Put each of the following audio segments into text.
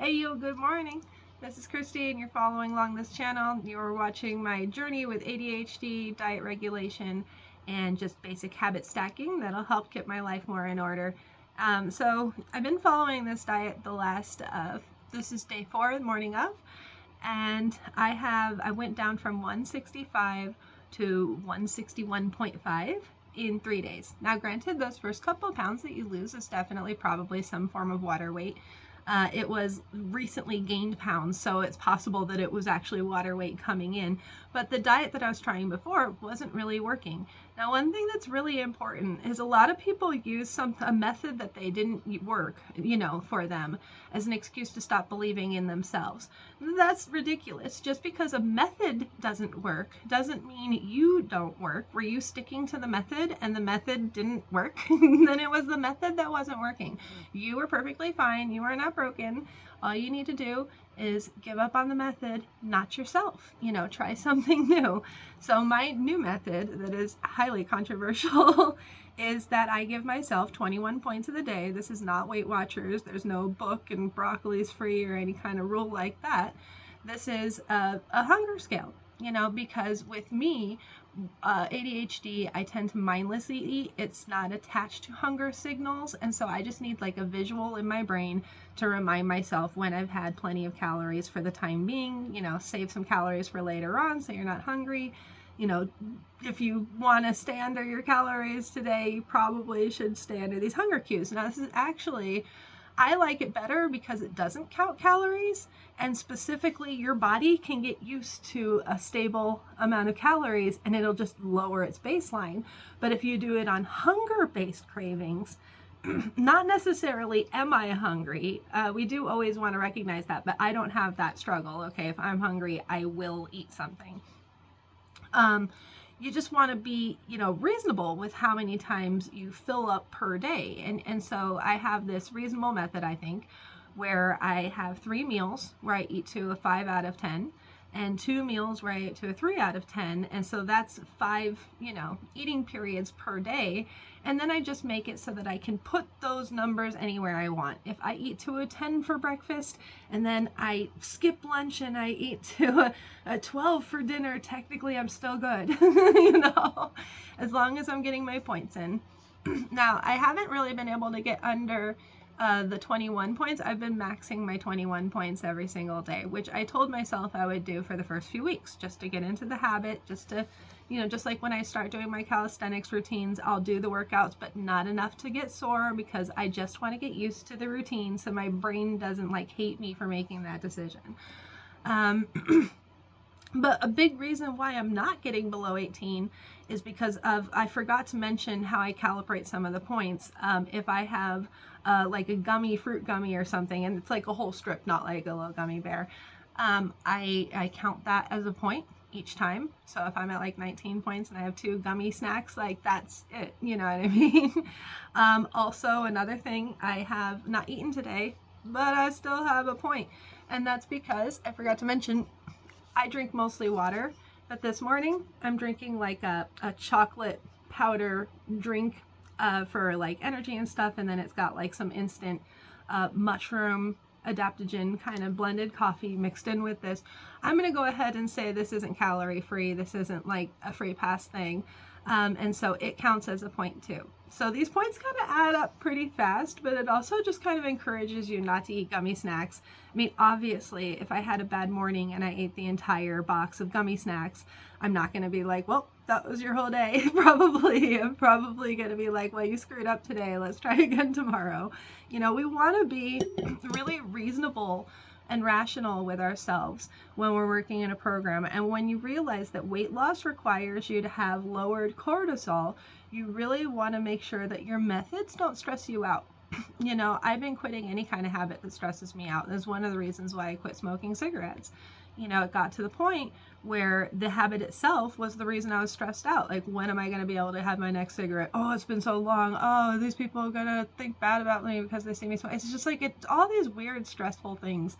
Hey you, good morning. This is Christy and you're following along this channel. You're watching my journey with ADHD, diet regulation, and just basic habit stacking that'll help get my life more in order. So I've been following this diet this is day 4, the morning of, and I went down from 165 to 161.5 in 3 days. Now granted, those first couple of pounds that you lose is definitely probably some form of water weight. It was recently gained pounds, so it's possible that it was actually water weight coming in, but the diet that I was trying before wasn't really working. Now, one thing that's really important is a lot of people use a method that they didn't work, for them as an excuse to stop believing in themselves. That's ridiculous. Just because a method doesn't work doesn't mean you don't work. Were you sticking to the method and the method didn't work? Then it was the method that wasn't working. You were perfectly fine. You are not broken. All you need to do is give up on the method, not yourself. Try something new. So my new method that is highly controversial is that I give myself 21 points of the day. This is not Weight Watchers. There's no book and broccoli's free or any kind of rule like that. This is a hunger scale, because with me, ADHD, I tend to mindlessly eat. It's not attached to hunger signals, and so I just need like a visual in my brain to remind myself when I've had plenty of calories for the time being, save some calories for later on so you're not hungry. If you want to stay under your calories today, you probably should stay under these hunger cues. Now, this is actually, I like it better because it doesn't count calories, and specifically your body can get used to a stable amount of calories and it'll just lower its baseline. But if you do it on hunger-based cravings, not necessarily am I hungry, we do always want to recognize that, but I don't have that struggle. Okay, if I'm hungry, I will eat something. You just want to be, reasonable with how many times you fill up per day. And so I have this reasonable method, I think, where I have 3 meals where I eat to a 5 out of 10 and 2 meals where I eat to a 3 out of 10. And so that's 5, eating periods per day. And then I just make it so that I can put those numbers anywhere I want. If I eat to a 10 for breakfast and then I skip lunch and I eat to a 12 for dinner, technically I'm still good, as long as I'm getting my points in. Now, I haven't really been able to get under the 21 points. I've been maxing my 21 points every single day, which I told myself I would do for the first few weeks, just to get into the habit, just to, just like when I start doing my calisthenics routines, I'll do the workouts, but not enough to get sore because I just want to get used to the routine so my brain doesn't hate me for making that decision. But a big reason why I'm not getting below 18 is because I forgot to mention how I calibrate some of the points. If I have like a fruit gummy or something, and it's like a whole strip, not like a little gummy bear, I count that as a point each time. So if I'm at like 19 points and I have 2 gummy snacks, that's it, you know what I mean? Also, another thing, I have not eaten today, but I still have a point. And that's because I forgot to mention, I drink mostly water, but this morning I'm drinking like a chocolate powder drink for like energy and stuff, and then it's got like some instant mushroom adaptogen kind of blended coffee mixed in with this. I'm going to go ahead and say this isn't calorie free. This isn't like a free pass thing. And so it counts as a point too. So these points kind of add up pretty fast, but it also just kind of encourages you not to eat gummy snacks. I mean, obviously, if I had a bad morning and I ate the entire box of gummy snacks, I'm not going to be like, well, that was your whole day. I'm probably going to be like, well, you screwed up today. Let's try again tomorrow. We want to be really reasonable and rational with ourselves when we're working in a program. And when you realize that weight loss requires you to have lowered cortisol, you really want to make sure that your methods don't stress you out. I've been quitting any kind of habit that stresses me out. That's one of the reasons why I quit smoking cigarettes. It got to the point where the habit itself was the reason I was stressed out. Like, when am I going to be able to have my next cigarette? Oh, it's been so long. Oh, these people are going to think bad about me because they see me smoke. It's just like, it's all these weird, stressful things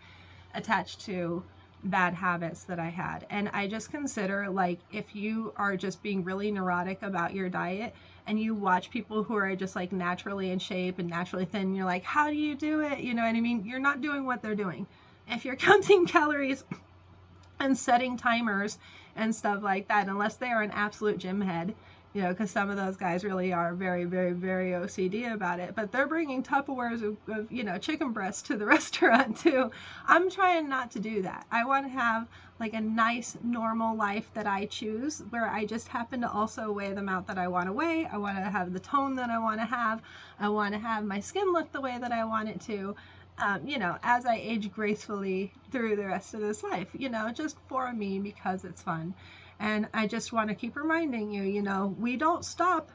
attached to bad habits that I had. And I just consider, like, if you are just being really neurotic about your diet and you watch people who are just like naturally in shape and naturally thin, you're like, how do you do it? You know what I mean? You're not doing what they're doing. If you're counting calories and setting timers and stuff like that, unless they are an absolute gym head, you know, because some of those guys really are very, very, very OCD about it. But they're bringing Tupperwares of you know, chicken breasts to the restaurant too. I'm trying not to do that. I want to have like a nice, normal life that I choose, where I just happen to also weigh the amount that I want to weigh. I want to have the tone that I want to have. I want to have my skin look the way that I want it to. You know, as I age gracefully through the rest of this life, you know, just for me, because it's fun. And I just want to keep reminding you, you know, we don't stop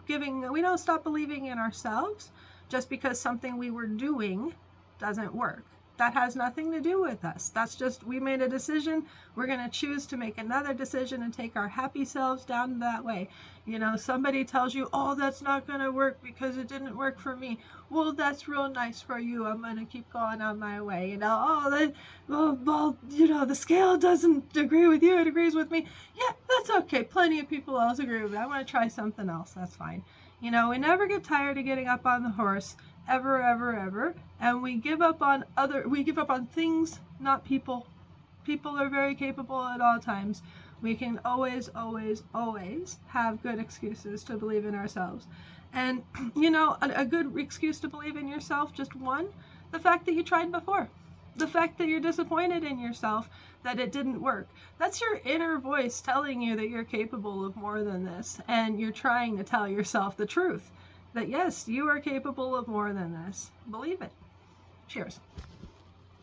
believing in ourselves just because something we were doing doesn't work. That has nothing to do with us. That's just, we made a decision. We're going to choose to make another decision and take our happy selves down that way. You know, somebody tells you, oh, that's not going to work because it didn't work for me. Well, that's real nice for you. I'm going to keep going on my way. You know, well, you know, the scale doesn't agree with you. It agrees with me. Yeah, that's okay. Plenty of people else agree with me. I want to try something else. That's fine. You know, we never get tired of getting up on the horse. Ever, ever, ever. And we give up on things, not people. People are very capable at all times. We can always, always, always have good excuses to believe in ourselves. And, you know, a good excuse to believe in yourself, just one, the fact that you tried before. The fact that you're disappointed in yourself, that it didn't work. That's your inner voice telling you that you're capable of more than this. And you're trying to tell yourself the truth. That yes, you are capable of more than this. Believe it. Cheers.